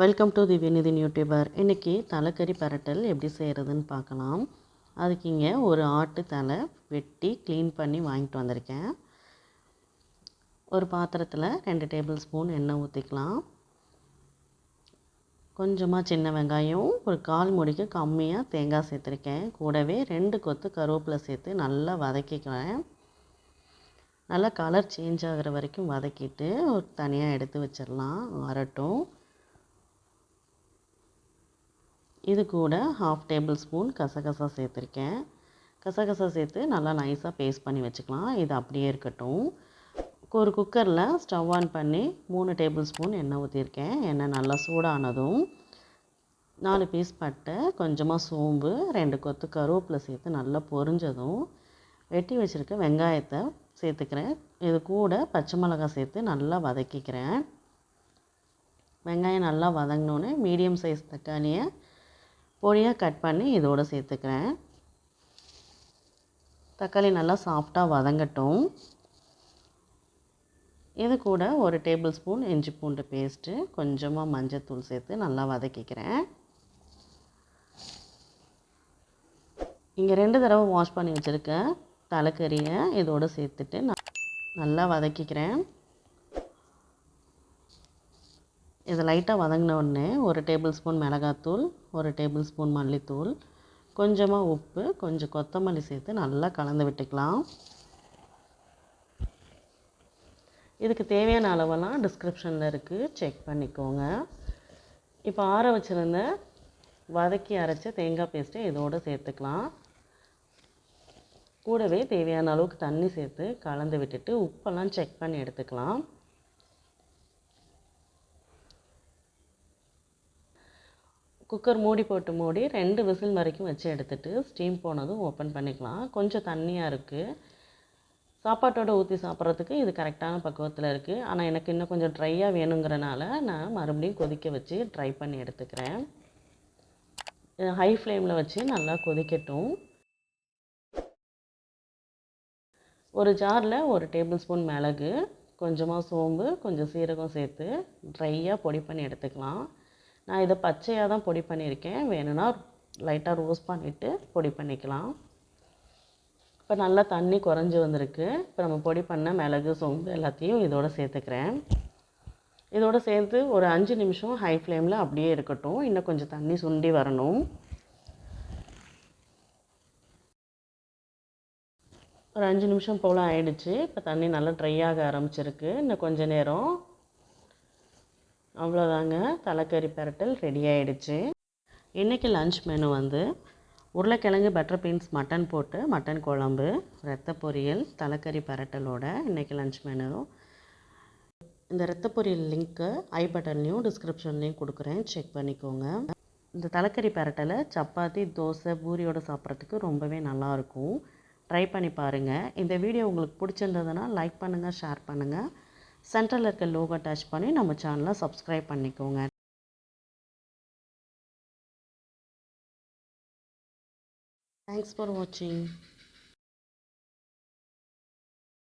Welcome to the வினிதின் YouTuber. இன்றைக்கி தலைக்கறி பரட்டல் எப்படி செய்கிறதுன்னு பார்க்கலாம். அதுக்கு இங்கே ஒரு ஆட்டு தலை வெட்டி க்ளீன் பண்ணி வாங்கிட்டு வந்திருக்கேன். ஒரு பாத்திரத்தில் 2 டேபிள் ஸ்பூன் எண்ணெய் ஊற்றிக்கலாம். கொஞ்சமாக சின்ன வெங்காயம், ஒரு 1/4 மூடிக்கு கம்மியாக தேங்காய் சேர்த்துருக்கேன். கூடவே 2 கொத்து கருவேப்பிலை சேர்த்து நல்லா வதக்கிக்கிறேன். நல்லா கலர் சேஞ்ச் ஆகிற வரைக்கும் வதக்கிட்டு ஒரு தனியாக எடுத்து வச்சிடலாம், வரட்டும். இது கூட 1/2 டேபிள் ஸ்பூன் கசகசா சேர்த்துருக்கேன். கசகசா சேர்த்து நல்லா நைஸாக பேஸ்ட் பண்ணி வச்சுக்கலாம். இது அப்படியே இருக்கட்டும். ஒரு குக்கரில் ஸ்டவ் ஆன் பண்ணி 3 டேபிள் ஸ்பூன் எண்ணெய் ஊற்றிருக்கேன். எண்ணெய் நல்லா சூடானதும் 4 பீஸ் பட்டை, கொஞ்சமாக சோம்பு, 2 கொத்து கருவேப்பிலை சேர்த்து நல்லா பொரிஞ்சதும் வெட்டி வச்சுருக்க வெங்காயத்தை சேர்த்துக்கிறேன். இது கூட பச்சை மிளகாய் சேர்த்து நல்லா வதக்கிக்கிறேன். வெங்காயம் நல்லா வதங்கினோன்னே மீடியம் சைஸ் தக்காளியை பொடியாக கட் பண்ணி இதோடு சேர்த்துக்கிறேன். தக்காளி நல்லா சாஃப்டாக வதங்கட்டும். இது கூட ஒரு டேபிள் ஸ்பூன் இஞ்சி பூண்டு பேஸ்ட்டு, கொஞ்சமாக மஞ்சத்தூள் சேர்த்து நல்லா வதக்கிக்கிறேன். இங்கே 2 தடவை வாஷ் பண்ணி வச்சுருக்க தலைக்கறியை இதோடு சேர்த்துட்டு நல்லா வதக்கிக்கிறேன். இது லைட்டாக வதங்கின உடனே ஒரு டேபிள் ஸ்பூன் மிளகாத்தூள், ஒரு டேபிள் ஸ்பூன் மல்லித்தூள், கொஞ்சமாக உப்பு, கொஞ்சம் கொத்தமல்லி சேர்த்து நல்லா கலந்து விட்டுக்கலாம். இதுக்கு தேவையான அளவெல்லாம் டிஸ்கிரிப்ஷனில் இருக்குது, செக் பண்ணிக்கோங்க. இப்போ ஆற வச்சுருந்த வதக்கி அரைச்ச தேங்காய் பேஸ்ட்டை இதோடு சேர்த்துக்கலாம். கூடவே தேவையான அளவுக்கு தண்ணி சேர்த்து கலந்து விட்டுட்டு உப்பெல்லாம் செக் பண்ணி எடுத்துக்கலாம். குக்கர் மூடி போட்டு 2 விசில் வரைக்கும் வச்சு எடுத்துகிட்டு ஸ்டீம் போனதும் ஓப்பன் பண்ணிக்கலாம். கொஞ்சம் தண்ணியாக இருக்குது. சாப்பாட்டோடு ஊற்றி சாப்பிட்றதுக்கு இது கரெக்டான பக்குவத்தில் இருக்குது. ஆனால் எனக்கு இன்னும் கொஞ்சம் ட்ரையாக வேணுங்கிறனால நான் மறுபடியும் கொதிக்க வச்சு ட்ரை பண்ணி எடுத்துக்கிறேன். ஹை ஃப்ளேமில் வச்சு நல்லா கொதிக்கட்டும். ஒரு ஜாரில் ஒரு டேபிள் ஸ்பூன் மிளகு, கொஞ்சமாக சோம்பு, கொஞ்சம் சீரகம் சேர்த்து ட்ரையாக பொடி பண்ணி எடுத்துக்கலாம். நான் இதை பச்சையாக தான் பொடி பண்ணியிருக்கேன். வேணும்னா லைட்டாக ரோஸ்ட் பண்ணிவிட்டு பொடி பண்ணிக்கலாம். இப்போ நல்லா தண்ணி குறைஞ்சி வந்திருக்கு. இப்போ நம்ம பொடி பண்ண மிளகு, சோம்பு எல்லாத்தையும் இதோடு சேர்த்துக்கிறேன். இதோடு சேர்த்து ஒரு 5 நிமிஷம் ஹை ஃப்ளேமில் அப்படியே இருக்கட்டும். இன்னும் கொஞ்சம் தண்ணி சுண்டி வரணும். ஒரு 5 நிமிஷம் போல் ஆயிடுச்சு. இப்போ தண்ணி நல்லா ட்ரை ஆக ஆரம்பிச்சிருக்கு. இன்னும் கொஞ்சம் நேரம். அவ்வளோதாங்க, தலைக்கறி பரட்டல் ரெடி ஆகிடுச்சு. இன்றைக்கி லன்ச் மெனு உருளைக்கிழங்கு பட்டர் பீன்ஸ் மட்டன் போட்டு மட்டன் குழம்பு, ரத்த பொரியல், தலைக்கறி பரட்டலோட இன்றைக்கி லன்ச் மெனு. இந்த ரத்த பொரியல் லிங்க்கு ஐ பட்டன்லேயும் டிஸ்கிரிப்ஷன்லேயும் கொடுக்குறேன், செக் பண்ணிக்கோங்க. இந்த தலைக்கறி பரட்டலை சப்பாத்தி, தோசை, பூரியோடு சாப்பிட்றதுக்கு ரொம்பவே நல்லாயிருக்கும். ட்ரை பண்ணி பாருங்கள். இந்த வீடியோ உங்களுக்கு பிடிச்சிருந்ததுன்னா லைக் பண்ணுங்கள், ஷேர் பண்ணுங்கள். சென்டரில் இருக்க லோகோ டச் பண்ணி நம்ம சேனலை சப்ஸ்கிரைப் பண்ணிக்கோங்க. தேங்க்ஸ் ஃபார் வாட்சிங்.